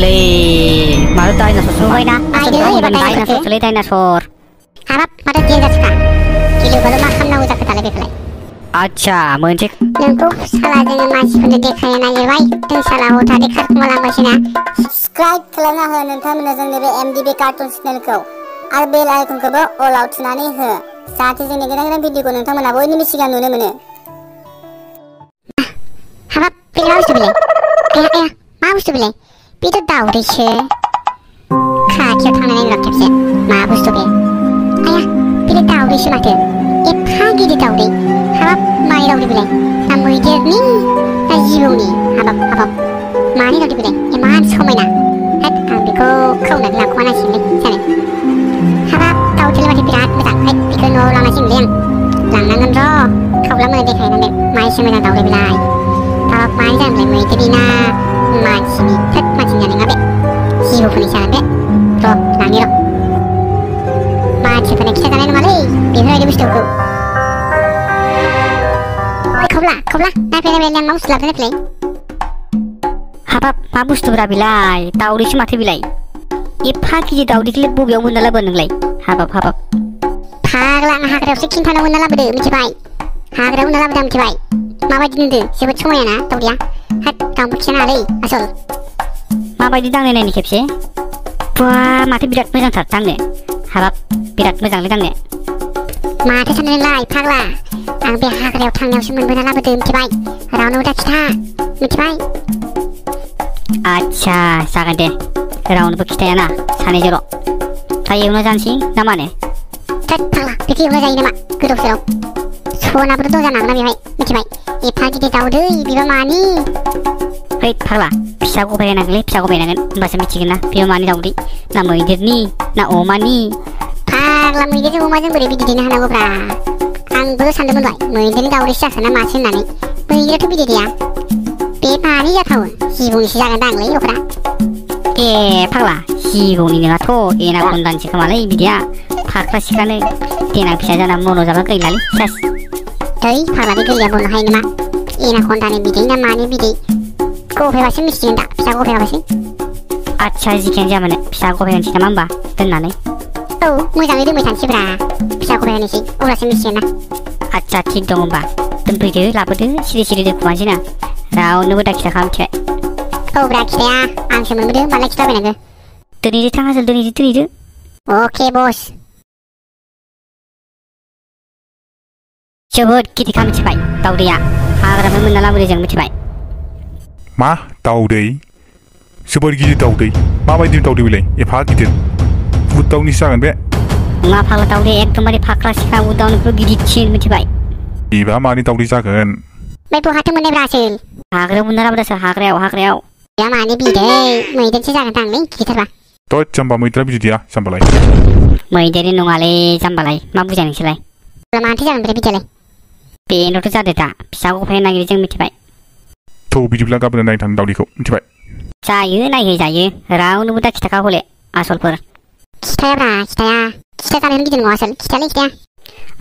ले मारो डायनासर ना डायनासर ले डायनासर हाबाब माथो गेम जासोखा गिलुबालु मा खालामनांगौ जाखो दालाय बेखौलाय आच्छा मोनसे नोंखौ साला जोङो मानसिफोरनो देखायनो नागिरबाय जों साला हथादै खारखुमालांबायसोना साबस्क्राइब खालामना हो नोंथांमोना जोंनि बे एमडिबि कार्टुन चेनेलखौ आरो बेल आइकनखौबो अलाव थुनानै हो जाहाथे जोंनि गोदान गोदान भिडिअखौ नोंथांमोना बयनिबो सिगां नुनो मोनो हाबाब बे मा बुस्थु बेलाय आया मा बुस्थु बेलाय बेथ' दाउदैसो खाथियाव थांनानै नायनो र' खेबसे मा बुस्थु बे आया बेलाय दाउदैसो माथो एफा गिदिर दाउदै हाबाब मानि दाउदै बेलाय ना मैदेरनि ना जिबौनि हाबाब मानि दाउदै बेलाय इमान समायना हेद आं बेखौ खावनानै लाखुमानांसिगोनलै जानो हाबाब दाउदैलाय माथो बिराद मोजां हेद बेखौ न'आव लांनांसिगोनलै आं लांनांगोन र' खावब्ला मोजां देखायनांगोन मायसो मोजां दाउदै बेलाय हाबाब मानि जागोनलाय मैदेरनि ना मानसिनि थोद मानसिनि जानाय नङा बे जिबौफोरनि जागोन बे र' लांनि र' मानसिफोरनो खिथाजानाय नङालै बेफोरबायदि बुस्थुखौ खबला नायफैलाय मा बुस्थु लाबोदों नायफैलाय हाबाब मा बुस्थुब्रा बेलाय दाउदैसो माथो बेलाय एफा गिदिर दाउदैखौलाय बबेयाव मोनना लाबोआ नोंलाय हाबाब फाग्ला आं हाग्रायावसो खिन्थानायाव मोनना लाबोदो मिथिबाय हाग्रायाव मोनना लाबोदों मिथिबाय माबायदि नुदों जोबोद समायना दाउदैया हाथ गांबो खिथानाङालै आसल माबायदि दांनो नायनो खेबसे बा माथो बिराद मोजांथार दांनो हाबाब बिराद मोजांलै दांनो माथो सानदों नोंलाय फाग्ला आं बे हाग्रायाव थांनायावसो मोनबोना लाबोदों मिथिबाय रावनोबो दा खिथा मिथिबाय आच्छा जागोन दे रावनोबो खिथायाना सानैजोंल' दा एवना जानोसै ना मानो थोद फाग्ला बेखौ एवना जायो नामा गोदाव सोराव सनाबोथ' दं जानो हागोन ना बेवहाय मिथिबाय एफा गिदिर दाउदै बिबा मानि है फाग्ला फिसा गफाय होनांगोनलै फिसा गफाय होनांगोन होमबासो मिथिगोन ना बिबा मानि दाउदै ना मैदेरनि ना अमानि फाग्ला मैदेरजों अमाजों बोरै बिदै दैनो हानांगौब्रा आंबो सानदोंमोनबाय मैदेरनि दाउदैसो जाखोना ना मासो होननानै मैदेराथ' बिदै दैया बे मानि जाथावो जिबौनिसो जागोन दांलै ल'फ्रा ए फाग्ला जिबौनि नङाथ' एनाकन्दानिसो खोमालै बिदैया फाख्रा सिख्रानो देनां फिसा जाना मन' जाबा गैलालै सेस दै फाग्ला बे गोरलैया बननो हायो नामा एनाकन्दानि बिदै ना मानि बिदै गफायबासो मिथिगोन दा फिसा गफायबासो आच्छा जिखियानो जामानो फिसा गफाय होनसै नामा होमबा दोननानै औ मोजाङै दोनबाय थानोसैब्रा फिसा गफाय होनोसै अब्लासो मिथिगोन ना आच्छा थिग दं होमबा दोनफैदो लाबोदो सिरि दोनखुमानोसै ना रावनोबो दा खिथाखा मिथिबाय औ ब्रा खिथाया आंसो मोनबोदो मालाय खिथाबायनांगो दोनहैदो थां आसोल दोनहैदो अके बस जोबोद गिदिरखा मिथिबाय दाउदैया हाग्रानिफ्राय मोनना लाबोदो जों मिथिबाय मा दाउदै जोबोद गिदिर दाउदै माबायदि दाउदै बेलाय एफा गिदिर उदावनिसो जागोन बे नङा फाग्ला दाउदै एकदमबारे फाख्रा सिख्रा उदावनिफ्राय गिदिरसिन मिथिबाय बिबा मानि दाउदै जागोन ओमफ्राय बहाथो मोननाय ब्रा आसोल हाग्रायाव मोनना लाबोदोंसो हाग्रायाव बिबा मानि बिदै मैदेरसो जागोन दांलै गिदिरथारबा थ' जाम्बा मैदेरा बिदै दैया जाम्बालाय मैदेरनि नङालै जाम्बालाय मा बुजिया नोंसोरलाय माथो जागोन बे बिदियालाय बेनोथ' जादो दा फिसा गफाय नागिरो जों मिथिबाय थ' बिदिब्ला गाबोन नायनो थांनो दाउदैखौ मिथिबाय जायो नायहैजायो रावनोबो दा खिथाखा हले आसलफोर खिथायाब्रा खिथाजानायानो गिदिर नङा आसोल खिथायालै खिथाया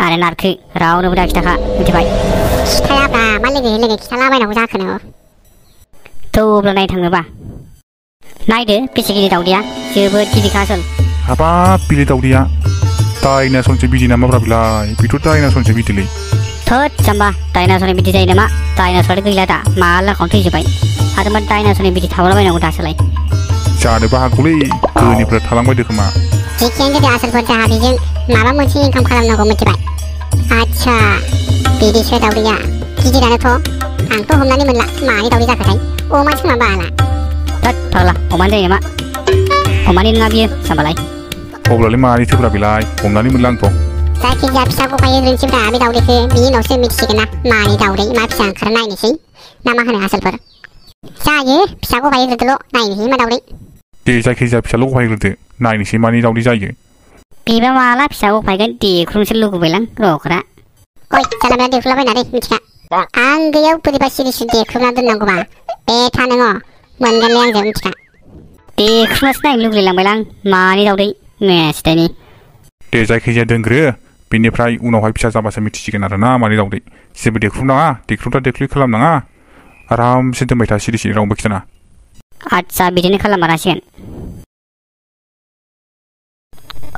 आरो नारखो रावनोबो दा खिथाखा मिथिबाय खिथायाब्रा मा लोगो खिथालाबायनांगौ जाखोनो थ' अब्ला नायनो थाङोबा नायदो बेसे गिदिर दाउदैया जोबोद गिदिरखा आसोल हाबाब बिलाइ दाउदैया डायनासरसो बिदै नामाब्रा बिलाय बेथ' डायनासरसो बिदैलै थोद जाम्बा डायनासरनि बिदि जायो नामा डायनासराथ' गैला दा मालाखावनो थैजोब्बाय आरो मा डायनासरनि बिदि थावलाबायनांगौ दासोलाय जानोबो हागौलै गोनिफ्राय थालांबायदो खोमा जेखियानो जादों आसोलफोर जाहा बेजों माबा मोनसे इनकाम खालामनांगौ मिथिबाय आच्छा बिदिसो दाउदैया गिदिरानोथ' आंथ' हमनानै मोनला मानि दाउदै जाखोथाय अमासो खोमा बाला थोद फाग्ला अमानि जायो नामा अमानि नङा बियो जाम्बालाय अब्लालाय मानि थोब्रा बेलाय हमनानै मोनला आंथ' जायखिजाया फिसा गफाय होनोसैब्रा बे दाउदैखौ बिनि उनावसो मिथिसिगोन ना मानि दाउदै मा फिसा ओंखारो नायनोसै ना मा होनो आसोलफोर जायो फिसा गफाय होग्रोदोल' नायनोसै मा दाउदै दे जायखिजाया फिसाल' गफायग्रोदो नायनोसै मानि दाउदै जायो बेबा माला फिसा गफायगोन देख्रुमसो लुगैबायलां र'ग्रा ओइ जानला देख्रुलाबायना दै मिथिखा आं गैयाव बोरैबा सिरिसो देख्रुमना दोननांगौबा बे था नोङो मोनगोनलै आंजों मिथिखा देख्रुमनासो नायनो लुगैलांबायलां मानि दाउदै मेस्टाइनि दे जायखिजाया दोनग्रो बेनिफ्राय उनावहाय फिसा जाबासो मिथिसिगोन आरो ना मानि दाउदै जेबो देख्रुबनाङा देख्रुबा देख्रुब खालामनाङा आरामसे दोनबाय था सिरि रावनोबो खिथाना आदसा बिदिनो खालामलांसिगोन।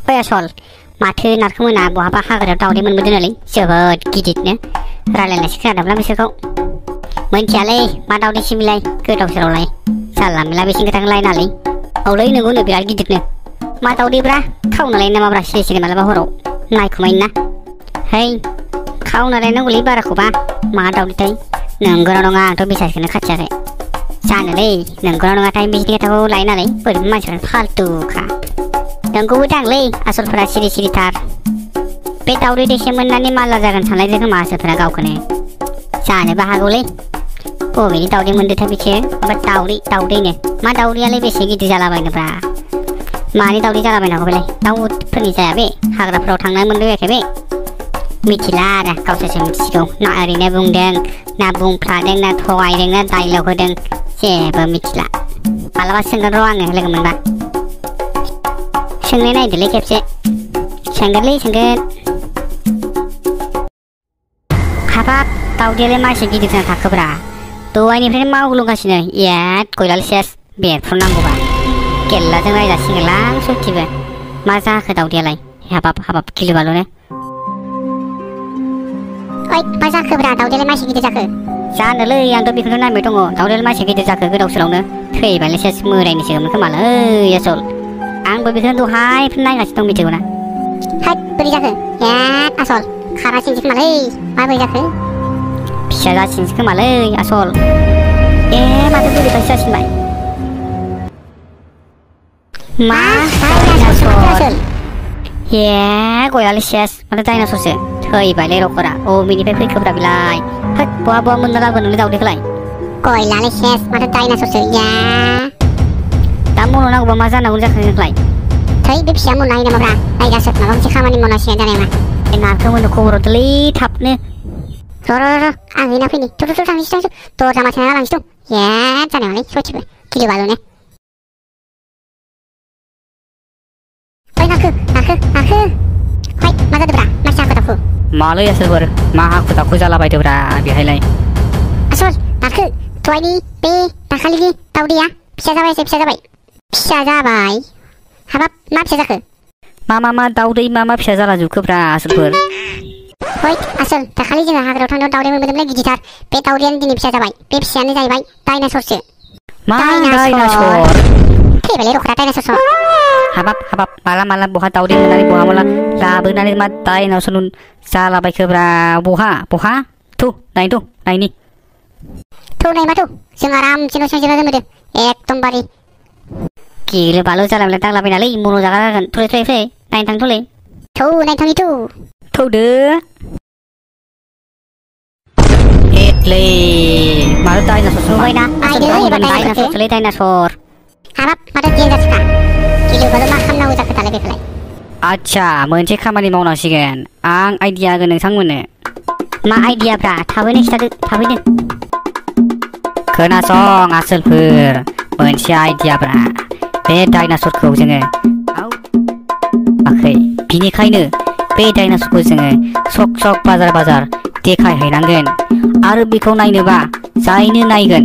ओइ आसल माथो नारखोमोना बहाबा हाग्रायाव दावदै मोनबोदोंनोलै जोबोद गिदिरनो रायलायनायसो खोनादोंब्ला बिसोरखौ। मोनथियालै मा दावदैसो बिलाय गोदाव सोरावलाय जानला मोनला बेसिनि खोथाखौ लायनालै। औलै नोंगौनो बिराद गिदिरनो। मा दावदैब्रा खावना लायनो नामाब्रा सिरि सिरि मालाबा हराव नायखुमायोना ना। है खावना लायनांगौलै बाराखौबा मा दावदैथाय नंगौना नङा आंथ' बिसासखौनो खाथियाखै। जानोलै नंगौना नङाथाय बिसिनि खोथाखौ लायो नालाय बोरैबा मानसिफ्रा फाल्थुखा। नोंगौबो दांलै आसलफोरा सिरि सिरिथार। बे दावदै दैसे मोननानै माला जागोन सानलायदों खोमा आसलफोरा गावखौनो। जानोबो हागौलै बबेनि दावदै मोनदोंथाय बिसोर ओमफ्राय दावदैनो मा दावदैयालाय बेसे गिदिर जालाबायनोब्रा। मानि दावदै जालाबायनांगौ बेलाय दाउफोरनि जाया बे हाग्राफोराव थांनानै मोनबायबायाखै बे। मिथिला आरो गावसोरसो मिथिसिगौ ना ओरैनो बुंदों ना बुंफ्लादों ना थगायदों ना डाइलग होदों जेबो मिथिला। मालाबा सोंगोन र' आङो लोगो मोनबा। सोंनाय नायदोलै खेबसे सोंगोनलै सोंगोन। हाबाब दावदैयालाय मासे गिदिर जाना थाखोब्रा दहायनिफ्रायनो मावलुंगासिनो एद गयलालै सेस बेरफ्रुनांगौबा गेल्लाजों रायजासिगोनलां सयथिबो। मा जाखो दावदैयालाय हाबाब गिलु बालुनो। ओइ मा जाखोब्रा दावदैयालाय मासे गिदिर जाखो? जानोलै आंथ' बेखौनो नायबाय दङ दावदैयालाय मासे गिदिर जाखो गोदाव सोरावनो थैबायलै सेस मोदायनिसो खोमालै आसल। आंबो बेखौनो दहायनिफ्रायनो नायगासिनो दं मिथिगौना। हैद बोरै जाखो एद आसल खारासिनसो खोमालै माबोरै जाखो? फिसा जासिनसो खोमालै आसल। ए माथो बोरैबासो जासिनबाय। मा डाइनासर? ए गयालै सेस माथो डाइनासरसो थैबायलै रखरा अबेनिफ्राय फैखोब्रा बिलाय। होद बहा मोनना लाबोनोलै दावदैखौलाय। गयलालै सेस माथो डाइनासरसो या। दा मन' नांगौबा मा जानांगौ जाखो नोंलाय? थै बे फिसाया मन हायो नामाब्रा नायगासो माबा मोनसे खामानि मावनांसिगोन जानाय मा। ए नारखोमोननो खबर हरदोलै थाबनो। र' आं हैना फैनि थ' थांनोसै दरजा माथायना लांसै थ' ए जानायावलै सयथिबो गिलु बालुनो। ओइ नारखो है मा जादोंब्रा मा हाखु दाखु? मालै आसोलफोर मा हाखु दाखु जालाबायदोब्रा बेहायलाय? आसल नारखो दहायनि बे दाखालिनि दावदैया फिसा जाबाय। फिसा जाबाय हाबाब मा फिसा जाखो? मा दावदै मा फिसा जाला जोबखोब्रा आसोलफोर? है आसल दाखालि जोङो हाग्रायाव थांनायाव दावदै मोनबोदोंमोनलै गिदिरथार बे दावदैयानो दिनै फिसा जाबाय। बे फिसायानो जाहैबाय डाइनासरसो। मा डाइनासर? थैबायलै रखरा डाइनासर। हाबाब माला बहा दावदै मोननानै बहा माला लाबोनानै मा डाइनासर जालाबायखोब्रा बहा थु नायनि माथो जों आरामसे न' सिङाव जिरायना दोनबोदों एकदमबारे। गिलु बालु जालाबायना दांलाबायनालै मन' जागा जागोन फै नायनो थांथ'लै। नायनो थांनि थौदो एथलै माथो डाइनासरसो नुबायना डाइनासरसोलै डाइनासर। हाबाब माथो देन्जारसोखा गिलु बालु मा खालामनांगौ जाखो दालाय बेखौलाय? आदसा मोनसे खामानि मावनांसिगोन आं आइडिया होगोन नोंथांमोननो। मा आइडियाब्रा थाबैनो खिथादो थाबैनो। खोनासं आसोलफोर मोनसे आइडियाब्रा बे डाइनासरखौ जोङो बिनिखायनो बे डाइनासरखौ जोङो सक बाजार देखायहैनांगोन आरो बेखौ नायनोबा जायनो नायगोन